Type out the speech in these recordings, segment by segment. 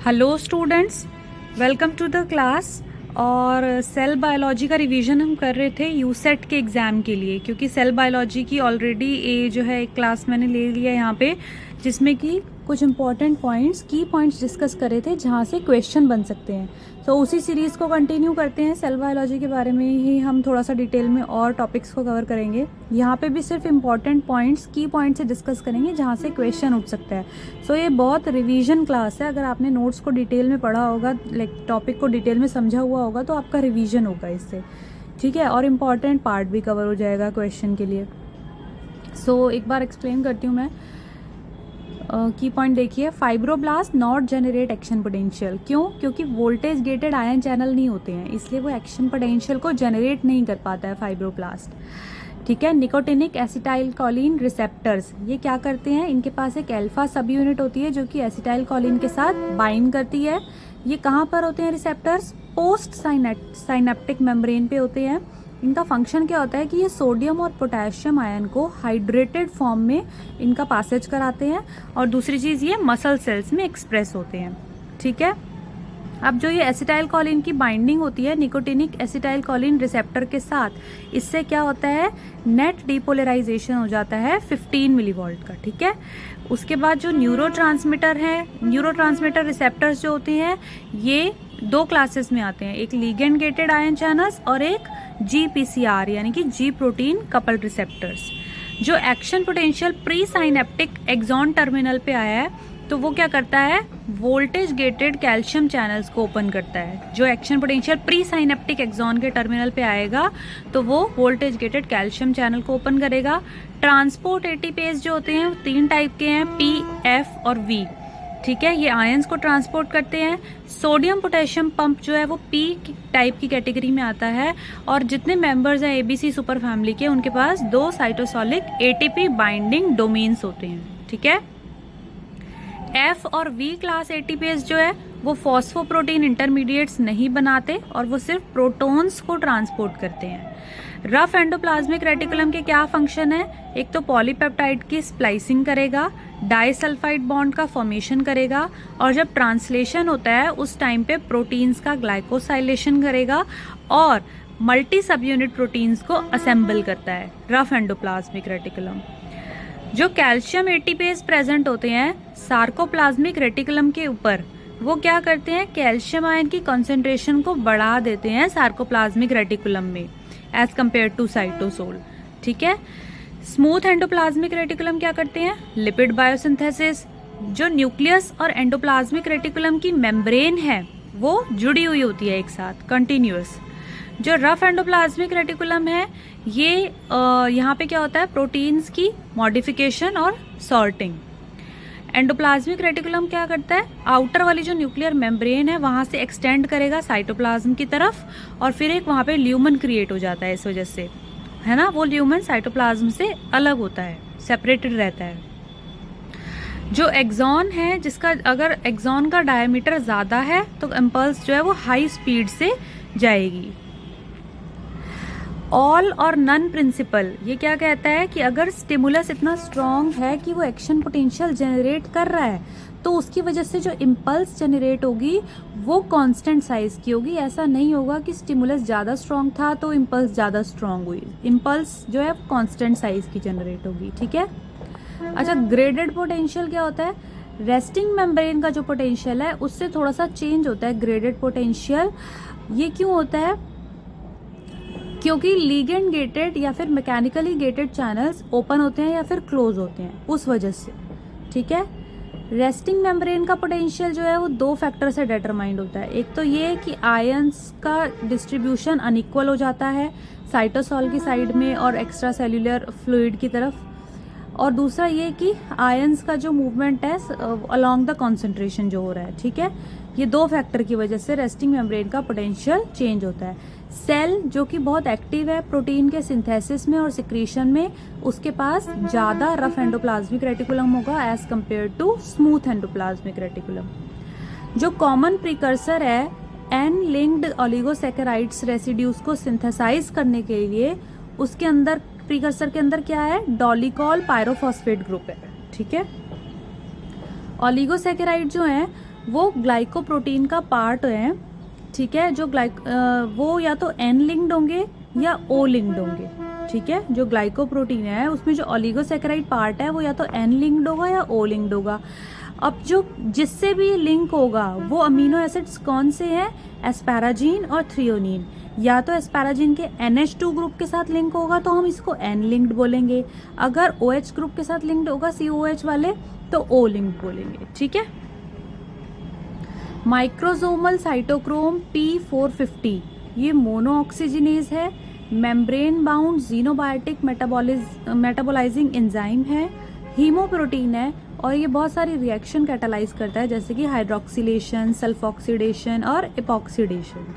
Hello students, welcome to the class. और cell biology का revision हम कर रहे थे यूसेट के एग्ज़ाम के लिए, क्योंकि सेल बायोलॉजी की ऑलरेडी ये जो है एक क्लास मैंने ले लिया यहाँ पे, जिसमें कि कुछ इंपॉर्टेंट पॉइंट्स, की पॉइंट्स डिस्कस करे थे जहाँ से क्वेश्चन बन सकते हैं। तो उसी सीरीज़ को कंटिन्यू करते हैं। सेल बायोलॉजी के बारे में ही हम थोड़ा सा डिटेल में और टॉपिक्स को कवर करेंगे। यहाँ पे भी सिर्फ इंपॉर्टेंट पॉइंट्स, की पॉइंट्स से डिस्कस करेंगे जहाँ से क्वेश्चन उठ सकता है। सो ये बहुत रिवीजन क्लास है। अगर आपने नोट्स को डिटेल में पढ़ा होगा, लाइक टॉपिक को डिटेल में समझा हुआ होगा, तो आपका रिवीजन होगा इससे, ठीक है। और इम्पॉर्टेंट पार्ट भी कवर हो जाएगा क्वेश्चन के लिए। सो एक बार एक्सप्लेन करती हूँ मैं। की पॉइंट देखिए, fibroblast not generate action potential. क्यों? क्योंकि वोल्टेज गेटेड आयन चैनल नहीं होते हैं, इसलिए वो एक्शन पोटेंशियल को जनरेट नहीं कर पाता है फाइब्रोब्लास्ट, ठीक है। निकोटिनिक एसिटाइल कोलिन रिसेप्टर्स, ये क्या करते हैं? इनके पास एक अल्फा सब यूनिट होती है जो कि एसिटाइल कोलिन के साथ बाइंड करती है। ये कहाँ पर होते हैं रिसेप्टर्स? पोस्ट साइनेप्टिक मेम्ब्रेन पे होते हैं। इनका फंक्शन क्या होता है कि ये सोडियम और पोटेशियम आयन को हाइड्रेटेड फॉर्म में इनका पासेज कराते हैं। और दूसरी चीज़, ये मसल सेल्स में एक्सप्रेस होते हैं, ठीक है। अब जो ये एसिटाइल कोलिन की बाइंडिंग होती है निकोटिनिक एसिटाइल कोलिन रिसेप्टर के साथ, इससे क्या होता है? नेट डिपोलराइजेशन हो जाता है 15 मिलीवोल्ट का, ठीक है। उसके बाद जो न्यूरोट्रांसमीटर है, न्यूरोट्रांसमीटर रिसेप्टर्स जो होते हैं, ये दो क्लासेस में आते हैं, एक लिगेंड गेटेड आयन चैनल्स और एक GPCR यानी कि जी प्रोटीन कपल्ड रिसेप्टर्स। जो action potential presynaptic axon terminal पे आया है, तो वो क्या करता है? वोल्टेज गेटेड कैल्शियम चैनल्स को ओपन करता है। जो action potential presynaptic axon के टर्मिनल पे आएगा, तो वो वोल्टेज गेटेड कैल्शियम चैनल को ओपन करेगा। ट्रांसपोर्ट एटीपेज जो होते हैं 3 टाइप के हैं, P, F और V, ठीक है। ये आयंस को ट्रांसपोर्ट करते हैं। सोडियम पोटेशियम पंप जो है वो P टाइप की कैटेगरी में आता है। और जितने मेंबर्स हैं ABC सुपर फैमिली के, उनके पास 2 साइटोसोलिक ATP बाइंडिंग डोमेन्स होते हैं, ठीक है। F और V क्लास एटीपेज जो है वो फॉस्फोप्रोटीन इंटरमीडिएट्स नहीं बनाते और वो सिर्फ प्रोटॉन्स को ट्रांसपोर्ट करते हैं। रफ एंडोप्लाज्मिक रेटिकुलम के क्या फंक्शन है? एक तो पॉलीपेप्टाइड की स्प्लाइसिंग करेगा, डाइसल्फाइड बॉन्ड का फॉर्मेशन करेगा, और जब ट्रांसलेशन होता है उस टाइम पे प्रोटीन्स का ग्लाइकोसाइलेशन करेगा और मल्टी सब यूनिट प्रोटीन्स को असेंबल करता है रफ एंडोप्लाज्मिक रेटिकुलम। जो कैल्शियम एटीपेज प्रेजेंट होते हैं सार्कोप्लाज्मिक रेटिकुलम के ऊपर, वो क्या करते हैं? कैल्शियम आयन की कंसेंट्रेशन को बढ़ा देते हैं सार्कोप्लाज्मिक रेटिकुलम में एज कंपेयर टू साइटोसोल, ठीक है। स्मूथ एंडोप्लाज्मिक रेटिकुलम क्या करते हैं? Lipid biosynthesis. जो न्यूक्लियस और एंडोप्लाज्मिक रेटिकुलम की मेम्ब्रेन है वो जुड़ी हुई होती है एक साथ, कंटिन्यूअस। जो रफ एंडोप्लाज्मिक रेटिकुलम है, ये यहाँ पे क्या होता है? प्रोटीन्स की मॉडिफिकेशन और सॉर्टिंग। एंडोप्लाज्मिक रेटिकुलम क्या करता है? आउटर वाली जो न्यूक्लियर मेम्ब्रेन है वहाँ से एक्सटेंड करेगा साइटोप्लाज्म की तरफ, और फिर एक वहाँ पे ल्यूमन क्रिएट हो जाता है इस वजह से, है ना। वो ल्यूमन साइटोप्लाज्म से अलग होता है, सेपरेटेड रहता है। जो एक्सॉन है, जिसका अगर एक्सॉन का डायमीटर ज़्यादा है तो इम्पल्स जो है वो हाई स्पीड से जाएगी। ऑल और नन प्रिंसिपल, ये क्या कहता है कि अगर स्टिमुलस इतना स्ट्रॉन्ग है कि वो एक्शन पोटेंशियल जनरेट कर रहा है, तो उसकी वजह से जो इम्पल्स जनरेट होगी वो कांस्टेंट साइज की होगी। ऐसा नहीं होगा कि स्टिमुलस ज़्यादा स्ट्रॉन्ग था तो इम्पल्स ज़्यादा स्ट्रॉन्ग हुई। इम्पल्स जो है कांस्टेंट साइज की जनरेट होगी, ठीक है। अच्छा, ग्रेडेड पोटेंशियल क्या होता है? रेस्टिंग मेम्ब्रेन का जो पोटेंशियल है उससे थोड़ा सा चेंज होता है ग्रेडेड पोटेंशियल। ये क्यों होता है? क्योंकि लिगेंड गेटेड या फिर मैकेनिकली गेटेड चैनल्स ओपन होते हैं या फिर क्लोज होते हैं, उस वजह से, ठीक है। रेस्टिंग मेम्ब्रेन का पोटेंशियल जो है वो 2 फैक्टर से डिटरमाइंड होता है। एक तो ये कि आयंस का डिस्ट्रीब्यूशन अनइक्वल हो जाता है साइटोसॉल की साइड में और एक्स्ट्रा सेल्यूलर फ्लूइड की तरफ, और दूसरा ये कि आयंस का जो मूवमेंट है अलोंग द कॉन्सेंट्रेशन जो हो रहा है, ठीक है। ये 2 फैक्टर की वजह से रेस्टिंग मेम्ब्रेन का पोटेंशियल चेंज होता है। सेल जो कि बहुत एक्टिव है प्रोटीन के सिंथेसिस में और सिक्रीशन में, उसके पास ज़्यादा रफ एंडोप्लाज्मिक रेटिकुलम होगा as compare to smooth endoplasmic reticulum. जो कॉमन प्रिकर्सर है एन लिंक्ड ओलिगोसैकेराइड्स रेसिड्यूज को सिंथेसाइज करने के लिए, उसके अंदर प्रिकर्सर के अंदर क्या है? डॉलिकॉल पायरोफॉस्फेट ग्रुप है, ठीक है। ओलिगोसैकेराइड जो हैं वो ग्लाइकोप्रोटीन का पार्ट है, ठीक है, जो वो या तो एन लिंक्ड होंगे या ओ लिंक्ड होंगे, ठीक है। जो ग्लाइकोप्रोटीन है उसमें जो ओलिगोसैकेराइड पार्ट है वो या तो एन लिंक्ड होगा या ओ लिंक्ड होगा। अब जो जिससे भी लिंक होगा वो अमीनो एसिड्स कौन से हैं, एस्पैराजीन और थ्रियोनीन। या तो एस्पैराजीन के NH2 ग्रुप के साथ लिंक होगा तो हम इसको एन लिंक्ड बोलेंगे, अगर OH ग्रुप के साथ लिंक्ड होगा COH वाले तो ओ लिंक्ड बोलेंगे, ठीक है। माइक्रोसोमल साइटोक्रोम P450 ये मोनोऑक्सीजिनेज है, membrane bound xenobiotic metabolising enzyme है, हीमोप्रोटीन है और ये बहुत सारी रिएक्शन कैटालाइज करता है जैसे कि हाइड्रोक्सिलेशन, सल्फॉक्सीडेशन और एपॉक्सीडेशन।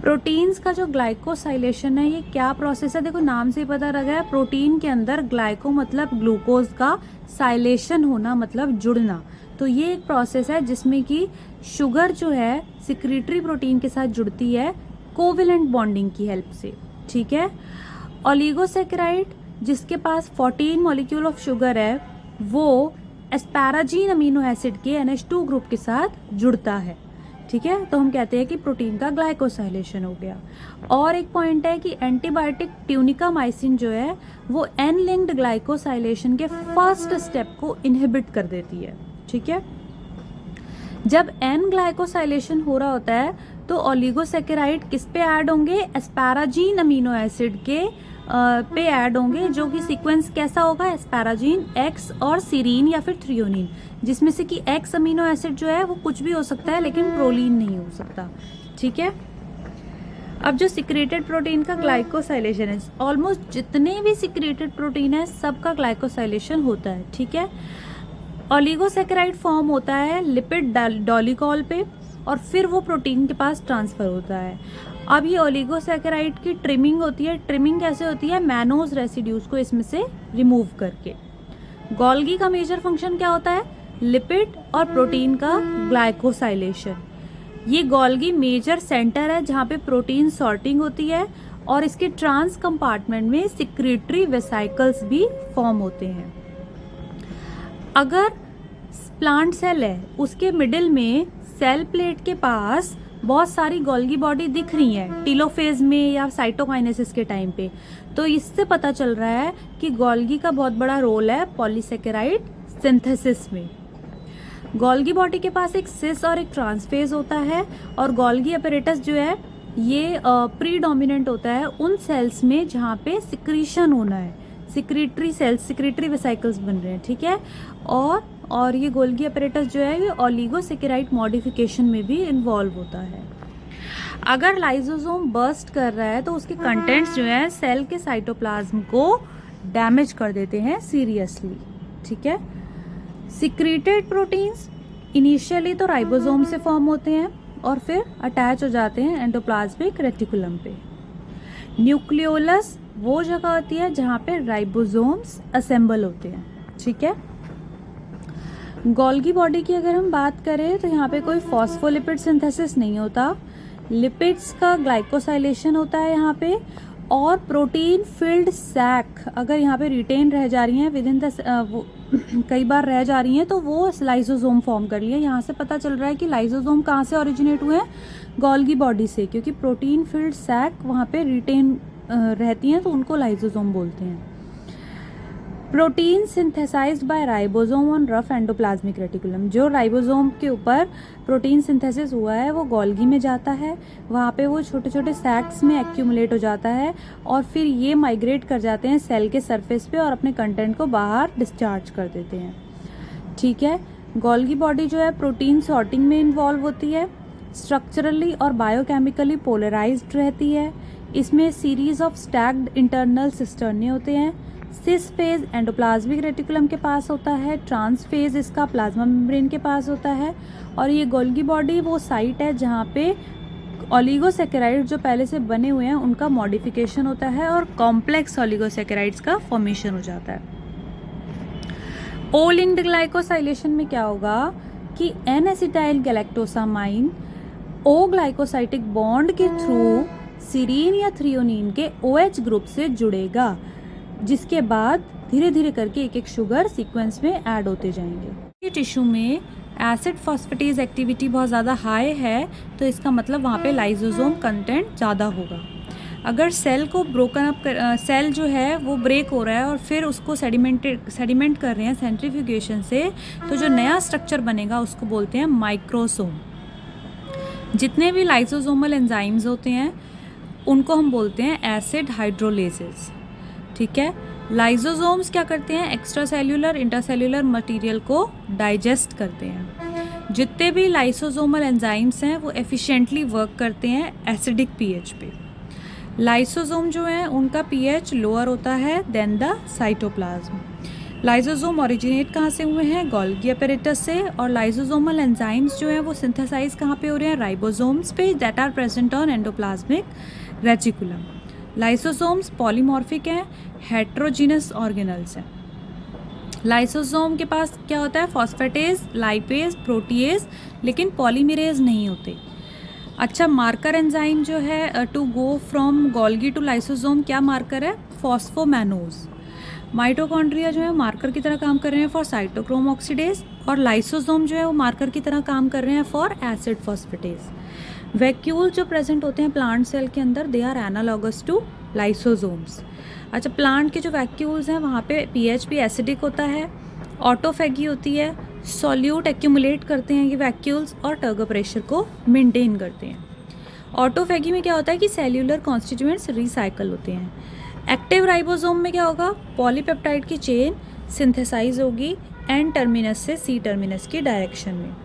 प्रोटीन्स का जो ग्लाइकोसाइलेशन है ये क्या प्रोसेस है, देखो नाम से ही पता लगा है, प्रोटीन के अंदर ग्लाइको मतलब ग्लूकोज का, साइलेशन होना मतलब जुड़ना। तो ये एक प्रोसेस है जिसमें कि शुगर जो है सिक्रीटरी प्रोटीन के साथ जुड़ती है कोवेलेंट बॉन्डिंग की हेल्प से, ठीक है। ओलिगोसैकेराइड जिसके पास 14 मॉलिक्यूल ऑफ शुगर है वो एस्पैराजीन अमीनो एसिड के NH2 ग्रुप के साथ जुड़ता है, ठीक है। तो हम कहते हैं कि प्रोटीन का ग्लाइकोसाइलेशन हो गया। और एक पॉइंट है कि एंटीबायोटिक ट्यूनिकामाइसिन जो है वो एन लिंक्ड ग्लाइकोसाइलेशन के फर्स्ट स्टेप को इनहिबिट कर देती है, ठीक है। जब एन ग्लाइकोसाइलेशन हो रहा होता है तो ओलिगोसैकेराइड किस पे ऐड होंगे, एस्पैराजीन अमीनो एसिड के पे ऐड होंगे, जो कि सीक्वेंस कैसा होगा, एस्पैराजीन, एक्स और सीरीन या फिर थ्रियोनीन, जिसमें से कि एक्स अमीनो एसिड जो है वो कुछ भी हो सकता है लेकिन प्रोलीन नहीं हो सकता, ठीक है। अब जो सिक्रेटेड प्रोटीन का ग्लाइकोसाइलेशन है, ऑलमोस्ट जितने भी सिक्रेटेड प्रोटीन है सबका ग्लाइकोसाइलेशन होता है, ठीक है। ओलिगोसैकेराइड फॉर्म होता है लिपिड डॉलिकॉल पे और फिर वो प्रोटीन के पास ट्रांसफर होता है। अब ये ओलिगोसैकेराइड की ट्रिमिंग होती है, ट्रिमिंग कैसे होती है, मैनोज रेसिड्यूज को इसमें से रिमूव करके। गोल्गी का मेजर फंक्शन क्या होता है, लिपिड और प्रोटीन का ग्लाइकोसाइलेशन। ये गोल्गी मेजर सेंटर है जहाँ पे प्रोटीन सॉर्टिंग होती है और इसके ट्रांस कंपार्टमेंट में सिक्रीटरी वेसाइकल्स भी फॉर्म होते हैं। अगर प्लांट सेल है उसके मिडिल में सेल प्लेट के पास बहुत सारी गोल्गी बॉडी दिख रही है टीलोफेज में या साइटोकाइनेसिस के टाइम पे, तो इससे पता चल रहा है कि गोल्गी का बहुत बड़ा रोल है पॉलीसेकेराइड सिंथेसिस में। गोल्गी बॉडी के पास एक सिस और एक ट्रांसफेज होता है और गोल्गी अपैरेटस जो है ये प्रीडोमिनेंट होता है उन सेल्स में जहाँ पे सिक्रीशन होना है, सिक्रीटरी सेल्स, सिक्रीटरी वेसाइकल्स बन रहे हैं, ठीक है। और ये गोल्गी अपैरेटस जो है ये ओलिगोसैकेराइड मॉडिफिकेशन में भी इन्वॉल्व होता है। अगर लाइसोसोम बर्स्ट कर रहा है तो उसके कंटेंट्स जो है सेल के साइटोप्लाज्म को डैमेज कर देते हैं सीरियसली, ठीक है। सिक्रीटेड प्रोटीन्स इनिशियली तो राइबोसोम से फॉर्म होते हैं और फिर अटैच हो जाते हैं एंडोप्लाज्मिक रेटिकुलम पे। न्यूक्लियोलस वो जगह होती है जहाँ पे राइबोसोम्स असेंबल होते हैं, ठीक है। गोल्गी बॉडी की अगर हम बात करें तो यहाँ पे कोई फॉस्फोलिपिड सिंथेसिस नहीं होता, लिपिड्स का ग्लाइकोसाइलेशन होता है यहाँ पे, और प्रोटीन फिल्ड सैक अगर यहाँ पे रिटेन रह जा रही हैं विद इन द कई बार रह जा रही हैं तो वो लाइसोसोम फॉर्म कर लिया। यहाँ से पता चल रहा है कि लाइसोसोम कहाँ से ओरिजिनेट हुए हैं, गोल्गी बॉडी से, क्योंकि प्रोटीन फिल्ड सैक वहाँ पे रिटेन रहती हैं तो उनको लाइसोसोम बोलते हैं। Protein synthesized by ribosome on rough endoplasmic reticulum, जो राइबोसोम के ऊपर प्रोटीन सिंथेसिस हुआ है वो गोल्गी में जाता है, वहाँ पे वो छोटे छोटे सैक्स में एक्यूमुलेट हो जाता है और फिर ये माइग्रेट कर जाते हैं सेल के सरफेस पे और अपने कंटेंट को बाहर डिस्चार्ज कर देते हैं, ठीक है। गोल्गी बॉडी जो है प्रोटीन सॉर्टिंग में इन्वॉल्व होती है, स्ट्रक्चरली और बायोकेमिकली पोलराइज्ड रहती है, इसमें series of stacked internal cisternae होते हैं। सिस फेज एंडोप्लाज्मिक रेटिकुलम के पास होता है, ट्रांस फेज इसका प्लाज्मा मेम्ब्रेन के पास होता है, और ये गोल्गी बॉडी वो साइट है जहाँ पे ओलिगोसैकेराइड जो पहले से बने हुए हैं उनका मॉडिफिकेशन होता है और कॉम्प्लेक्स ओलिगोसैकेराइड्स का फॉर्मेशन हो जाता है। ओ लिंक्ड ग्लाइकोसाइलेशन में क्या होगा कि एन एसिटाइल गैलेक्टोसामाइन ओ ग्लाइकोसाइटिक बॉन्ड के थ्रू सीरीन या थ्रियोनीन के OH ग्रुप से जुड़ेगा, जिसके बाद धीरे धीरे करके एक एक शुगर सीक्वेंस में ऐड होते जाएंगे। ये टिश्यू में एसिड फॉस्फेटेज एक्टिविटी बहुत ज़्यादा हाई है तो इसका मतलब वहाँ पे लाइसोसोम कंटेंट ज़्यादा होगा। अगर सेल को ब्रोकन अप सेल जो है वो ब्रेक हो रहा है और फिर उसको सेडिमेंट कर रहे हैं सेंट्रीफ्यूगेशन से, तो जो नया स्ट्रक्चर बनेगा उसको बोलते हैं माइक्रोसोम। जितने भी लाइसोसोमल एंजाइम्स होते हैं उनको हम बोलते हैं एसिड हाइड्रोलेसेस। ठीक है, लाइसोसोम्स क्या करते हैं, एक्स्ट्रा सेल्यूलर इंटरसेल्यूलर मटेरियल को डाइजेस्ट करते हैं। जितने भी लाइसोसोमल एंजाइम्स हैं वो एफिशिएंटली वर्क करते हैं एसिडिक पीएच पे। लाइसोसोम जो है उनका पीएच लोअर होता है then the cytoplasm. Lysosome originate कहाँ से हुए हैं, गोल्गी अपैरेटस से, और लाइसोसोमल एंजाइम्स जो हैं वो सिंथेसाइज कहाँ पे हो रहे हैं, राइबोसोम्स पे that are present on endoplasmic reticulum. Lysosomes polymorphic हैं, हेट्रोजीनस ऑर्गेनल्स हैं। लाइसोसोम के पास क्या होता है, फॉस्फेटेज, लाइपेज, प्रोटीएज, लेकिन पॉलीमरेज नहीं होते। अच्छा, मार्कर एंजाइम जो है to go from Golgi to lysosome क्या मार्कर है, फॉस्फोमैनोज। माइटोकॉन्ड्रिया जो है मार्कर की तरह काम कर रहे हैं फॉर साइटोक्रोम ऑक्सीडेज, और लाइसोसोम जो है वो मार्कर की तरह काम कर रहे हैं फॉर एसिड फॉस्फेटेज। वैक्यूल जो प्रेजेंट होते हैं प्लांट सेल के अंदर they are analogous to lysosomes. अच्छा, प्लांट के जो वैक्यूल्स हैं वहाँ पे पीएच भी एसिडिक होता है, ऑटोफेगी होती है, सॉल्यूट एक्यूमुलेट करते हैं ये वैक्यूल्स और टर्गो प्रेशर को मेंटेन करते हैं। ऑटोफेगी में क्या होता है कि सेल्यूलर कॉन्स्टिट्यूएंट्स रिसाइकल होते हैं। एक्टिव राइबोसोम में क्या होगा, पॉलीपेप्टाइड की चेन सिंथेसाइज होगी एन टर्मिनस से सी टर्मिनस की डायरेक्शन में।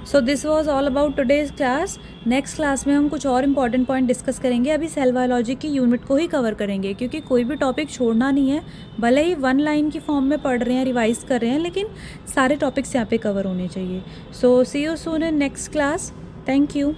So this was all about today's class. Next class में हम कुछ और इंपॉर्टेंट पॉइंट डिस्कस करेंगे। अभी सेल बायोलॉजी की यूनिट को ही कवर करेंगे क्योंकि कोई भी टॉपिक छोड़ना नहीं है। भले ही 1 लाइन की फॉर्म में पढ़ रहे हैं, रिवाइज कर रहे हैं, लेकिन सारे टॉपिक्स यहाँ पे कवर होने चाहिए। So see you soon in next class. Thank you.